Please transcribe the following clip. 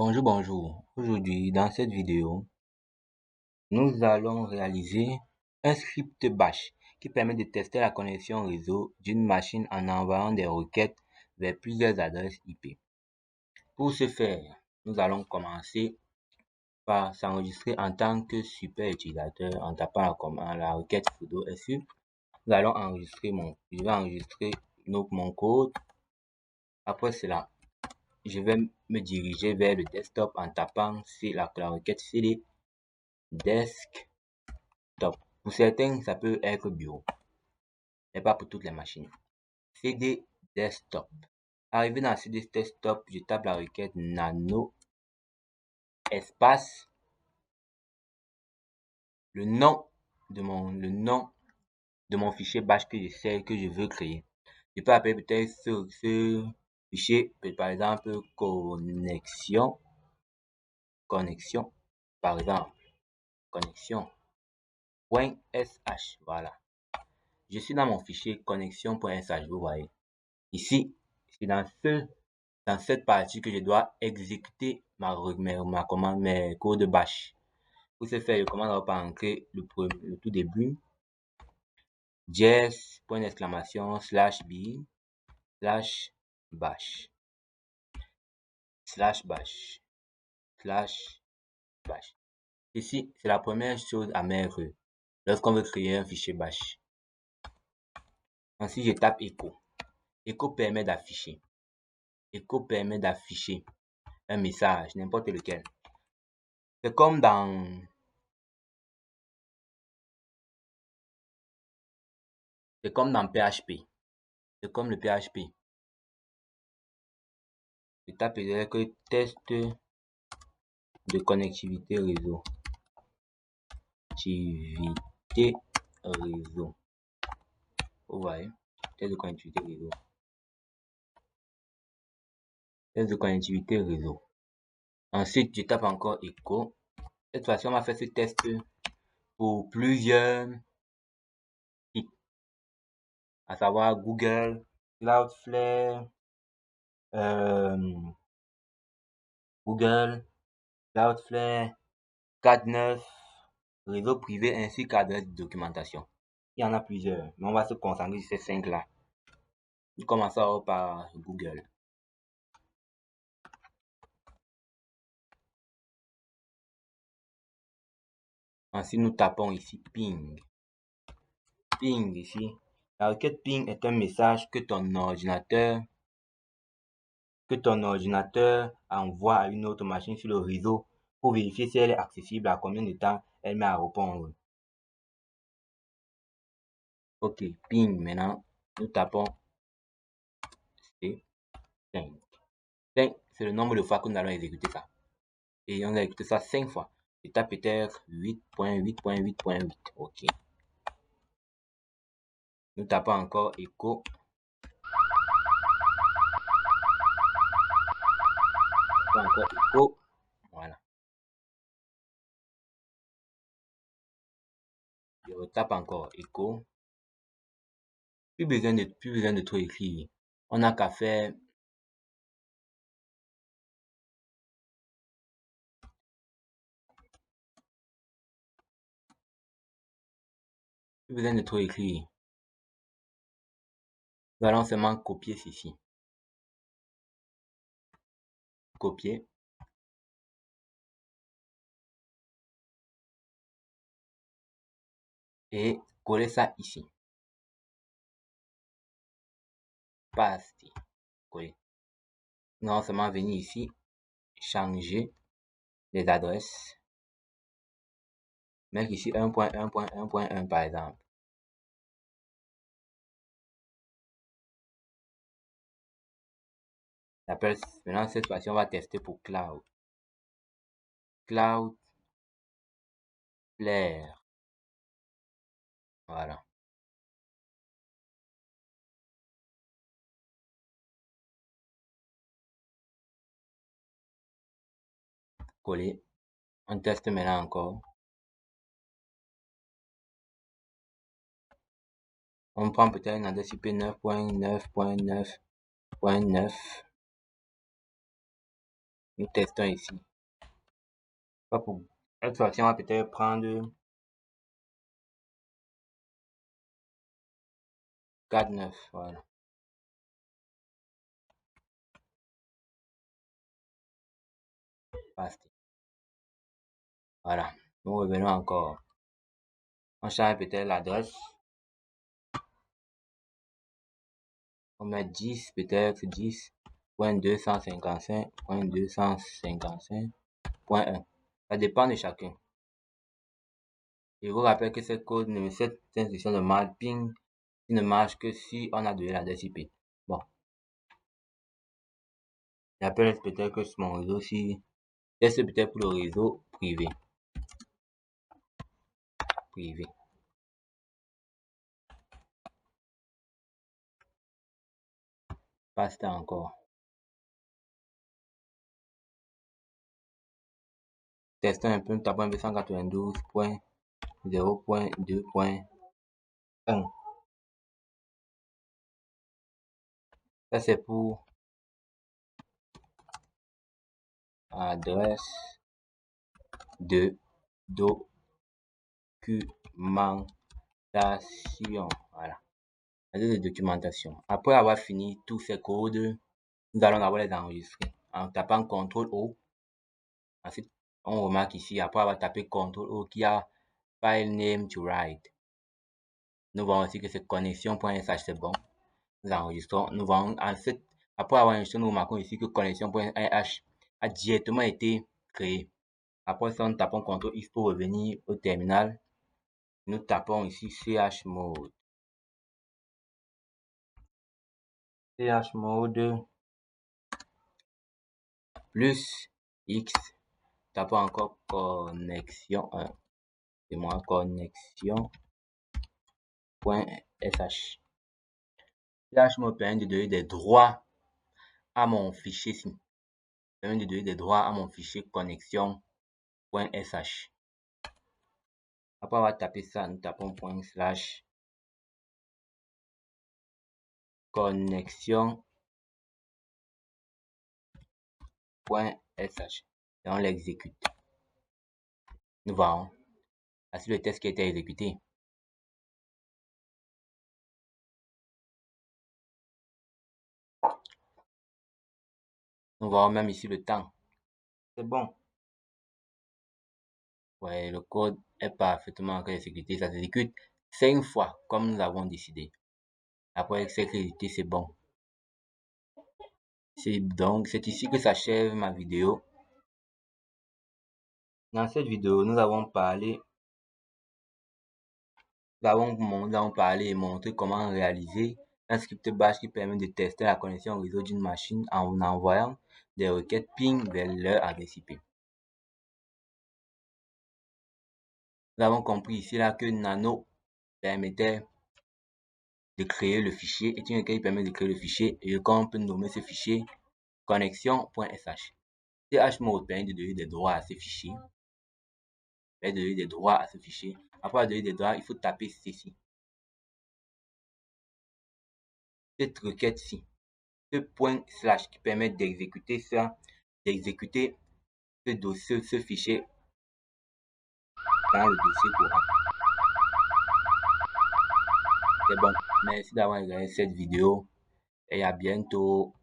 Bonjour. Aujourd'hui, dans cette vidéo, nous allons réaliser un script bash qui permet de tester la connexion réseau d'une machine en envoyant des requêtes vers plusieurs adresses IP. Pour ce faire, nous allons commencer par s'enregistrer en tant que super utilisateur en tapant la requête sudo su. Nous allons je vais enregistrer mon code. Après cela, je vais me diriger vers le desktop en tapant la requête cd desktop. Pour certains, ça peut être bureau, mais pas pour toutes les machines. cd desktop. Arrivé dans cd desktop, je tape la requête nano espace le nom de mon fichier bash que je veux créer. Je peux appeler peut-être ce fichier, par exemple, connexion, par exemple, connexion.sh, voilà. Je suis dans mon fichier connexion.sh, vous voyez. Ici, c'est dans cette partie que je dois exécuter mes codes bash. Pour ce faire, je commence par entrer le tout début, /b/bash /bash. Ici, c'est la première chose à mettre lorsqu'on veut créer un fichier bash. Ensuite, je tape echo. Echo permet d'afficher un message, n'importe lequel. C'est comme dans PHP. C'est comme le PHP. Je tape que test de connectivité réseau. Vous voyez, test de connectivité réseau. Ensuite, je tape encore echo. Cette fois-ci, on va faire ce test pour plusieurs sites, à savoir Google, Cloudflare, Cade9, réseau privé ainsi qu'adresse de documentation. Il y en a plusieurs, mais on va se concentrer sur ces 5 là. Nous commençons par Google. Ensuite, nous tapons ici ping. Ping ici. La requête ping est un message que ton ordinateur envoie à une autre machine sur le réseau pour vérifier si elle est accessible, à combien de temps elle met à répondre. Ok, ping. Maintenant, nous tapons C5. 5, c'est le nombre de fois que nous allons exécuter ça. Et on a exécuté ça 5 fois. Je tape peut-être 8.8.8.8. Ok. Nous tapons encore echo. Voilà. Je retape encore echo. Plus besoin de trop écrire. On n'a qu'à faire plus besoin de trop écrire. Nous allons seulement copier ceci. Copier. Et coller ça ici. Paste. Coller. Nous allons seulement venir ici. Changer les adresses. Mettre ici 1.1.1.1 par exemple. Maintenant, cette fois-ci, on va tester pour Cloud. Cloudflare. Voilà. Coller. On teste maintenant encore. On prend peut-être une adresse IP 9.9.9.9. Nous testons ici. Pas pour cette fois-ci, on va peut-être prendre 4,9. Voilà. Paste. Voilà. Nous revenons encore. On change peut-être l'adresse. On met 10, peut-être 10.255.255.1. Ça dépend de chacun. Je vous rappelle que cette instruction de mapping ne marche que si on a donné l'adresse IP. Bon. J'appelle peut-être que mon réseau si. C'est peut-être pour le réseau privé. Paste encore. Testons un peu, nous tapons un peu 192.0.2.1. Ça c'est pour adresse de documentation. Voilà. Adresse de documentation. Après avoir fini tous ces codes, nous allons d'abord les enregistrer en tapant CTRL-O. Ensuite, on remarque ici, après avoir tapé CTRL-O, qu'il y a File Name to Write. Nous voyons aussi que c'est connexion.sh, c'est bon. Nous enregistrons. Nous voyons ensuite, après avoir enregistré, nous remarquons ici que connexion.sh a directement été créé. Après ça, nous tapons CTRL-X pour revenir au terminal. Nous tapons ici chmod. Chmod plus X. Tapons encore connexion. C'est moi, connexion.sh. Chmod permet de donner des droits à mon fichier ici. Permet de donner des droits à mon fichier connexion.sh. Après avoir tapé ça, nous tapons // connexion.sh et on l'exécute. Nous voyons. Voici le test qui a été exécuté. Nous voyons même ici le temps. C'est bon. Ouais, le code est parfaitement exécuté. Ça s'exécute 5 fois comme nous avons décidé. Après c'est exécuté, c'est bon. Donc, c'est ici que s'achève ma vidéo. Dans cette vidéo, nous avons parlé et montré comment réaliser un script bash qui permet de tester la connexion au réseau d'une machine en envoyant des requêtes ping vers leur adresse IP. Nous avons compris ici là que Nano permettait de créer le fichier, est une requête qui permet de créer le fichier et qu'on peut nommer ce fichier connexion.sh. chmod permet de donner des droits à ce fichier. Après donner des droits, il faut taper ceci. Cette requête-ci, ce // qui permet d'exécuter ça, d'exécuter ce fichier dans le dossier courant. C'est bon. Merci d'avoir regardé cette vidéo et à bientôt.